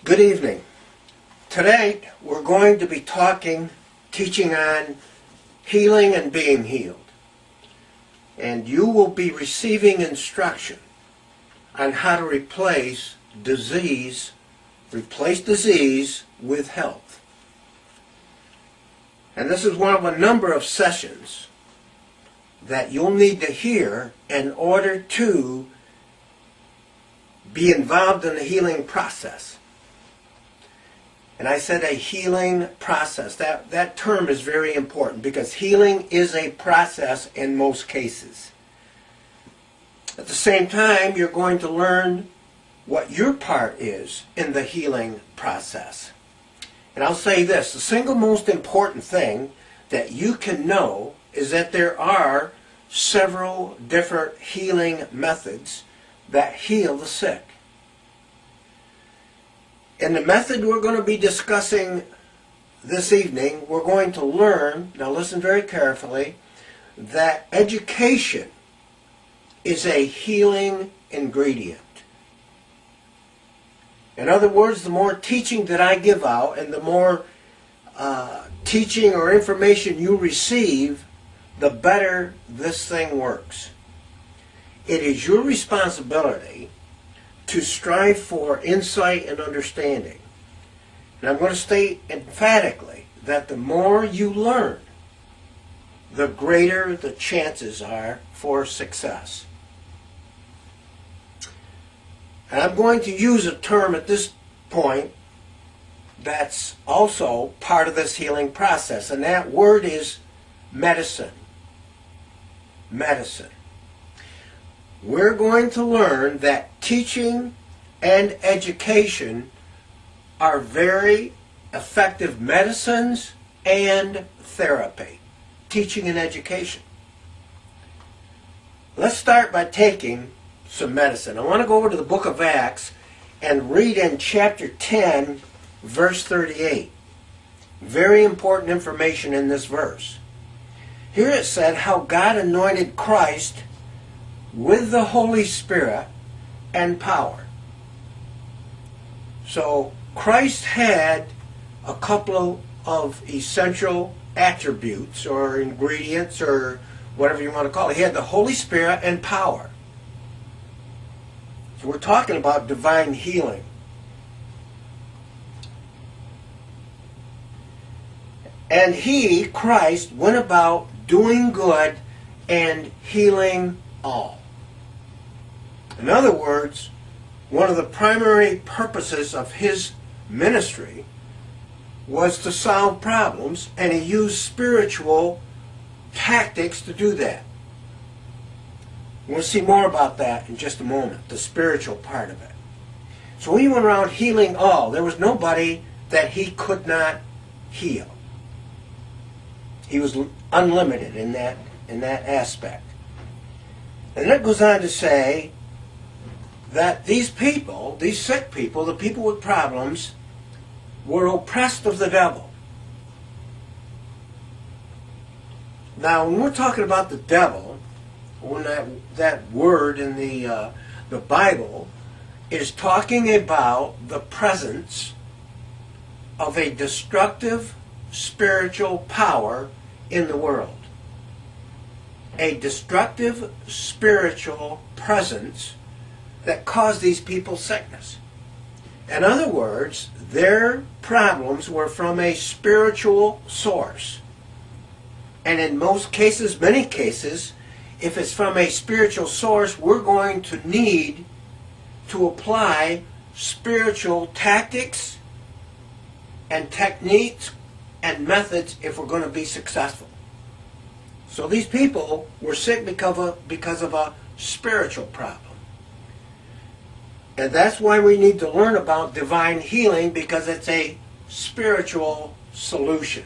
Good evening. Today we're going to be teaching on healing and being healed. And you will be receiving instruction on how to replace disease with health. And this is one of a number of sessions that you'll need to hear in order to be involved in the healing process. And I said a healing process. That term is very important because healing is a process in most cases. At the same time, you're going to learn what your part is in the healing process. And I'll say this, the single most important thing that you can know is that there are several different healing methods that heal the sick. In the method we're going to be discussing this evening, we're going to learn, now listen very carefully, that education is a healing ingredient. In other words, the more teaching that I give out and the more teaching or information you receive, the better this thing works. It is your responsibility to strive for insight and understanding. And I'm going to state emphatically that the more you learn, the greater the chances are for success. And I'm going to use a term at this point that's also part of this healing process, and that word is medicine. Medicine. We're going to learn that teaching and education are very effective medicines and therapy. Teaching and education. Let's start by taking some medicine. I want to go over to the book of Acts and read in chapter 10, verse 38. Very important information in this verse. Here it said how God anointed Christ with the Holy Spirit and power. So Christ had a couple of essential attributes or ingredients or whatever you want to call it. He had the Holy Spirit and power. So we're talking about divine healing. And he, Christ, went about doing good and healing all. In other words, one of the primary purposes of his ministry was to solve problems, and he used spiritual tactics to do that. We'll see more about that in just a moment, the spiritual part of it. So he went around healing all. There was nobody that he could not heal. He was unlimited in that aspect. And that goes on to say that these people, these sick people, the people with problems, were oppressed of the devil. Now, when we're talking about the devil, when that word in the Bible is talking about the presence of a destructive spiritual power in the world. A destructive spiritual presence that caused these people sickness. In other words, their problems were from a spiritual source. And in most cases, many cases, if it's from a spiritual source, we're going to need to apply spiritual tactics and techniques and methods if we're going to be successful. So these people were sick because of a spiritual problem. And that's why we need to learn about divine healing, because it's a spiritual solution.